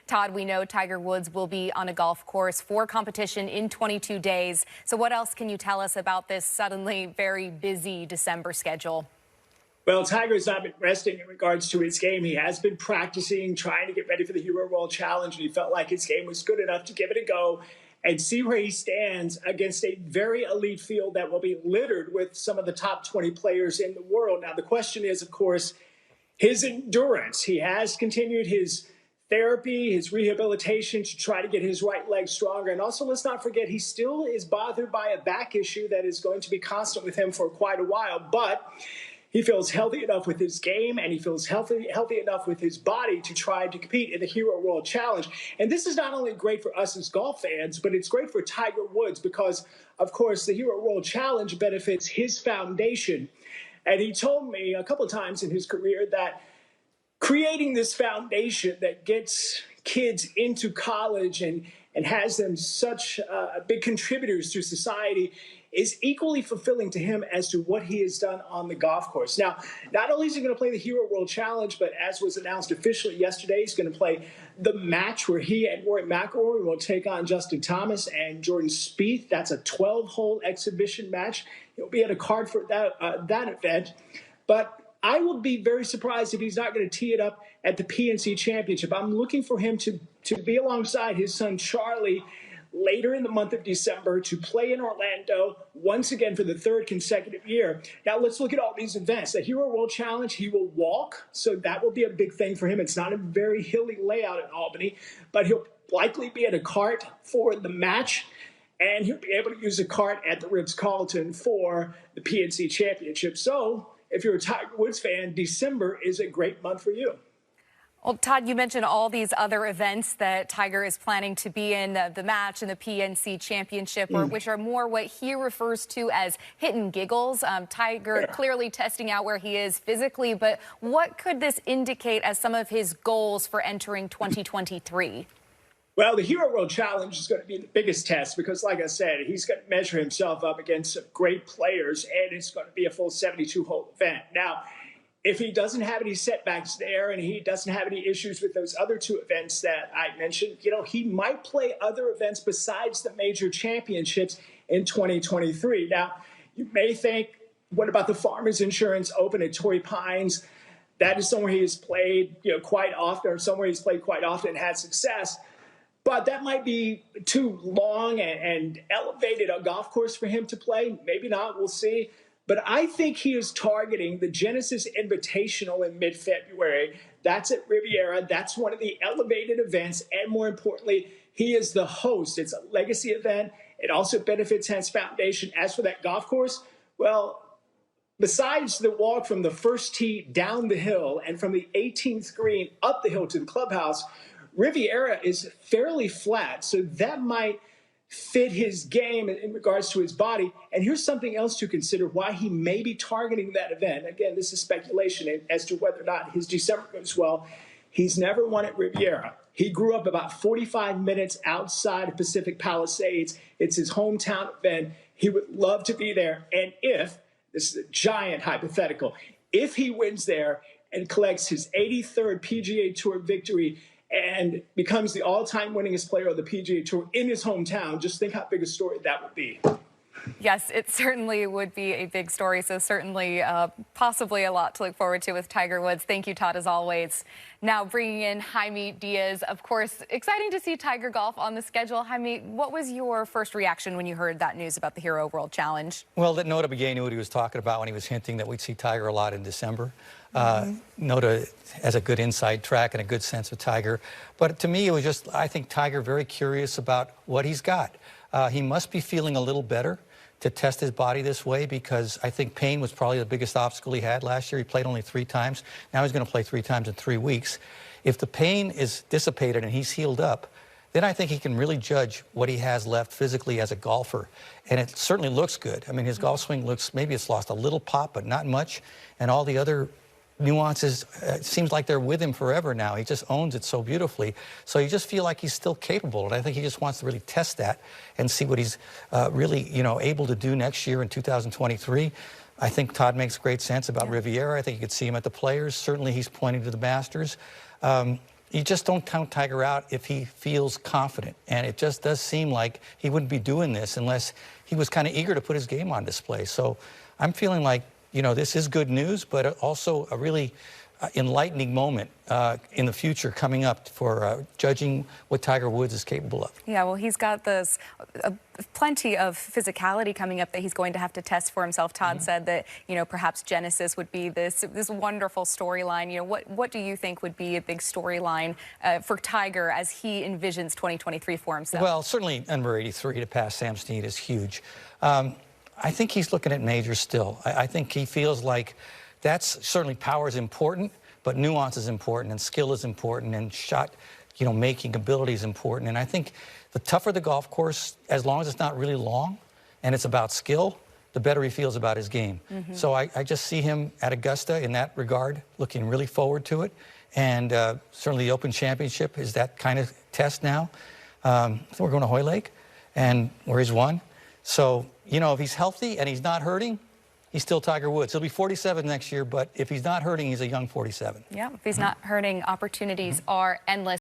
Todd, we know Tiger Woods will be on a golf course for competition in 22 days. So what else can you tell us about this suddenly very busy December schedule? Well, Tiger's not been resting in regards to his game. He has been practicing, trying to get ready for the Hero World Challenge, and he felt like his game was good enough to give it a go and see where he stands against a very elite field that will be littered with some of the top 20 players in the world. Now, the question is, of course, his endurance. He has continued his therapy, his rehabilitation to try to get his right leg stronger. And also, let's not forget, he still is bothered by a back issue that is going to be constant with him for quite a while. But he feels healthy enough with his game, and he feels healthy enough with his body to try to compete in the Hero World Challenge. And this is not only great for us as golf fans, but it's great for Tiger Woods because, of course, the Hero World Challenge benefits his foundation. And he told me a couple of times in his career that creating this foundation that gets kids into college and has them such big contributors to society is equally fulfilling to him as to what he has done on the golf course. Now, not only is he going to play the Hero World Challenge, but as was announced officially yesterday, he's going to play the match where he and Rory McIlroy will take on Justin Thomas and Jordan Spieth. That's a 12-hole exhibition match. He'll be at a card for that event. But I would be very surprised if he's not going to tee it up at the PNC Championship. I'm looking for him to be alongside his son Charlie later in the month of December to play in Orlando once again for the third consecutive year. Now, let's look at all these events. The Hero World Challenge, he will walk, so that will be a big thing for him. It's not a very hilly layout in Albany, but he'll likely be at a cart for the match, and he'll be able to use a cart at the Ritz-Carlton for the PNC Championship. So if you're a Tiger Woods fan, December is a great month for you. Well, Todd, you mentioned all these other events that Tiger is planning to be in, the match and the PNC Championship, which are more what he refers to as hidden giggles. Tiger clearly testing out where he is physically, but what could this indicate as some of his goals for entering 2023? Well, the Hero World Challenge is going to be the biggest test because, like I said, he's going to measure himself up against some great players, and it's going to be a full 72-hole event. Now, if he doesn't have any setbacks there and he doesn't have any issues with those other two events that I mentioned, he might play other events besides the major championships in 2023. Now, you may think, what about the Farmers Insurance Open at Torrey Pines? That is somewhere he has played quite often, or somewhere he's played quite often and had success. But that might be too long and elevated a golf course for him to play. Maybe not. We'll see. But I think he is targeting the Genesis Invitational in mid-February. That's at Riviera. That's one of the elevated events. And more importantly, he is the host. It's a legacy event. It also benefits his foundation. As for that golf course, well, besides the walk from the first tee down the hill and from the 18th green up the hill to the clubhouse, Riviera is fairly flat. So that might fit his game in regards to his body. And here's something else to consider why he may be targeting that event. Again, this is speculation as to whether or not his December goes well. He's never won at Riviera. He grew up about 45 minutes outside of Pacific Palisades. It's his hometown event. He would love to be there. And if, this is a giant hypothetical, if he wins there and collects his 83rd PGA Tour victory and becomes the all-time winningest player of the PGA Tour in his hometown, just think how big a story that would be. Yes, it certainly would be a big story, so certainly possibly a lot to look forward to with Tiger Woods. Thank you, Todd, as always. Now bringing in Jaime Diaz. Of course, exciting to see Tiger golf on the schedule. Jaime, what was your first reaction when you heard that news about the Hero World Challenge? Well, that Nota Begay knew what he was talking about when he was hinting that we'd see Tiger a lot in December. Nota has a good inside track and a good sense of Tiger. But to me, it was just, I think Tiger very curious about what he's got. He must be feeling a little better to test his body this way because I think pain was probably the biggest obstacle he had last year. He played only 3 times. Now he's going to play 3 times in 3 weeks. If the pain is dissipated and he's healed up, then I think he can really judge what he has left physically as a golfer. And it certainly looks good. I mean, his golf swing looks, maybe it's lost a little pop, but not much. And all the other nuances, it seems like they're with him forever now. He just owns it so beautifully. So you just feel like he's still capable. And I think he just wants to really test that and see what he's really, able to do next year in 2023. I think Todd makes great sense about Riviera. I think you could see him at the Players. Certainly he's pointing to the Masters. you just don't count Tiger out if he feels confident. And it just does seem like he wouldn't be doing this unless he was kind of eager to put his game on display. So I'm feeling like, you know, this is good news, but also a really enlightening moment in the future coming up for judging what Tiger Woods is capable of. Yeah, well, he's got this plenty of physicality coming up that he's going to have to test for himself. Todd said that, you know, perhaps Genesis would be this wonderful storyline. You know, what do you think would be a big storyline for Tiger as he envisions 2023 for himself? Well, certainly number 83 to pass Sam Snead is huge. I think he's looking at majors still. I think he feels like that's certainly power is important, but nuance is important, and skill is important, and shot, you know, making ability is important. And I think the tougher the golf course, as long as it's not really long and it's about skill, the better he feels about his game. So I just see him at Augusta in that regard, looking really forward to it. And certainly the Open Championship is that kind of test now. I think we're going to Hoylake, and where he's won. So, you know, if he's healthy and he's not hurting, he's still Tiger Woods. He'll be 47 next year, but if he's not hurting, he's a young 47. Yeah, if he's not hurting, opportunities are endless.